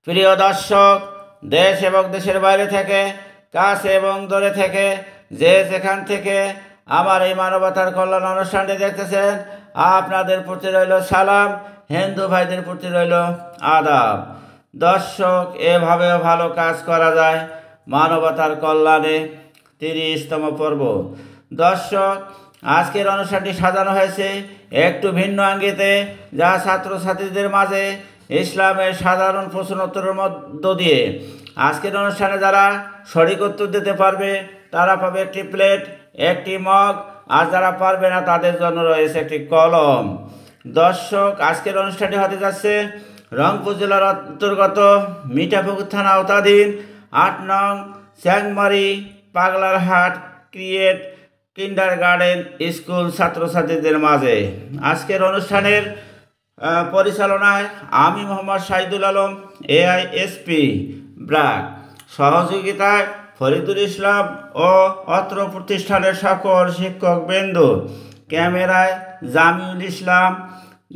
প্রিয় দর্শক, দেশ এবং দেশের বাইরে থেকে, কাছে এবং দূরে থেকে, যে যেখান থেকে আমার এই মানবতার কল্যাণ অনুষ্ঠানটি দেখতেছেন, আপনাদের প্রতি রইল সালাম, হিন্দু ভাইদের প্রতি রইল আদাব। দর্শক, এভাবেও ভালো কাজ করা যায় মানবতার কল্যাণে 30তম পর্ব। দর্শক, আজকের অনুষ্ঠানটি সাজানো হয়েছে একটু ভিন্ন আঙ্গিতে, যা ছাত্রছাত্রীদের মাঝে ইসলামের সাধারণ প্রশ্নোত্তরের মধ্য দিয়ে। আজকের অনুষ্ঠানে যারা সঠিক উত্তর দিতে পারবে তারা পাবে একটি প্লেট, একটি মগ, আর যারা পারবে না তাদের জন্য রয়েছে একটি কলম। দর্শক, আজকের অনুষ্ঠানটি হতে যাচ্ছে রংপুর জেলার অন্তর্গত মিঠাপুকুর থানা আওতাধীন 8 নং চ্যাংমারি পাগলারহাট ক্রিয়েট কিন্ডারগার্টেন স্কুল ছাত্রছাত্রীদের মাঝে। আজকের অনুষ্ঠানের পরিচালনায় আমি মোহাম্মদ শাহিদুল আলম, AISP ব্র্যাক, সহযোগিতায় ফরিদুল ইসলাম ও অত্র প্রতিষ্ঠানের সকল শিক্ষকবৃন্দ, ক্যামেরায় জামিউল ইসলাম।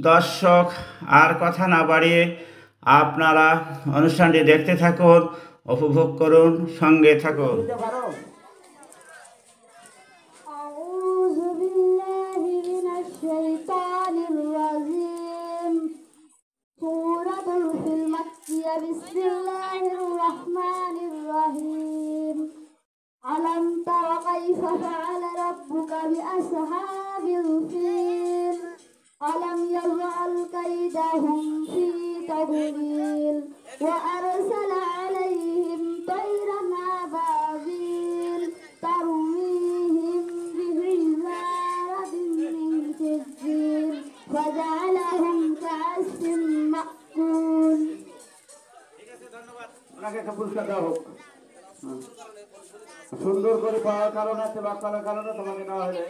দর্শক, আর কথা না বাড়িয়ে আপনারা অনুষ্ঠানটি দেখতে থাকুন, উপভোগ করুন, সঙ্গে থাকুন। बिस्मिल्लाहिर्रहमानिर्रहीम। अलम तरा कैफ फअल रब्बुका बिअसहाबिल फील अलम यजअल कैदहुम फी तदलील व अरसल अलैहिम तयरन अबाबील तरमीहिम बिहिजारतिन मिन सिज्जील फजअलहुम कअस्फिन माकुल। একটা পুরস্কার দেওয়া হোক। সুন্দর করে পাওয়ার কারণে, সেবা করার কারণে তোমাকে দেওয়া হলো।